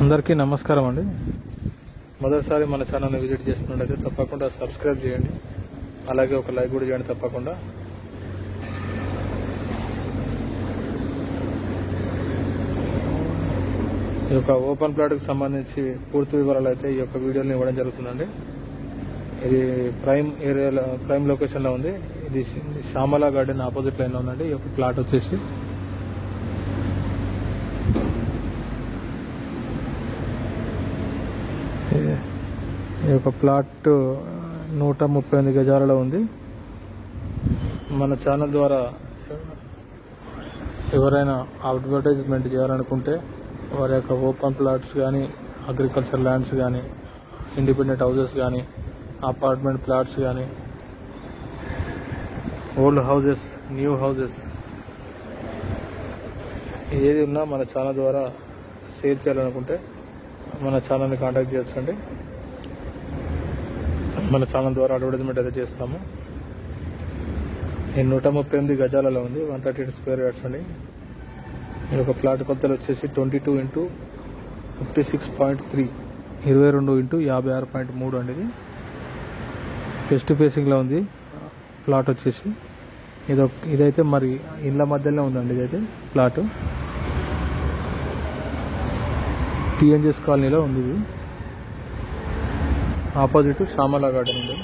అందరికీ నమస్కారం అండి. మొదటిసారి మన ఛానల్ని విజిట్ చేస్తున్నట్లయితే తప్పకుండా సబ్స్క్రైబ్ చేయండి, అలాగే ఒక లైక్ కూడా చేయండి తప్పకుండా. ఈ యొక్క ఓపెన్ ప్లాట్కి సంబంధించి పూర్తి వివరాలు అయితే ఈ యొక్క వీడియోని ఇవ్వడం జరుగుతుందండి. ఇది ప్రైమ్ లొకేషన్లో ఉంది. ఇది శ్యామలా గార్డెన్ ఆపోజిట్ లైన్లో ఉందండి. ఈ యొక్క ప్లాట్ వచ్చేసి ఈ యొక్క ప్లాట్ 138 గజాలలో ఉంది. మన ఛానల్ ద్వారా ఎవరైనా అడ్వర్టైజ్మెంట్ చేయాలనుకుంటే వారి యొక్క ఓపెన్ ప్లాట్స్ కానీ, అగ్రికల్చర్ ల్యాండ్స్ కానీ, ఇండిపెండెంట్ హౌసెస్ కానీ, అపార్ట్మెంట్ ప్లాట్స్ కానీ, ఓల్డ్ హౌసెస్, న్యూ హౌసెస్ ఏది ఉన్నా మన ఛానల్ ద్వారా సేల్ చేయాలనుకుంటే మన ఛానల్ని కాంటాక్ట్ చేయొచ్చండి. మన ఛానల్ ద్వారా అడ్వర్టైజ్మెంట్ అయితే చేస్తాము. ఈ 138 గజాలలో ఉంది, 138 స్క్వేర్ యార్డ్స్ అండి. ఈ యొక్క ప్లాట్ కొలతలు వచ్చేసి 22x56.3, 22x56.3 అండి. ఇది వెస్ట్ ఫేసింగ్లో ఉంది ప్లాట్ వచ్చేసి. ఇదైతే మరి ఇళ్ళ మధ్యలో ఉందండి. ఇదైతే ప్లాట్ టీఎన్జిఎస్ కాలనీలో ఉంది. ఇది ఆపోజిట్ శ్యామలా గార్డెన్ ఉంది.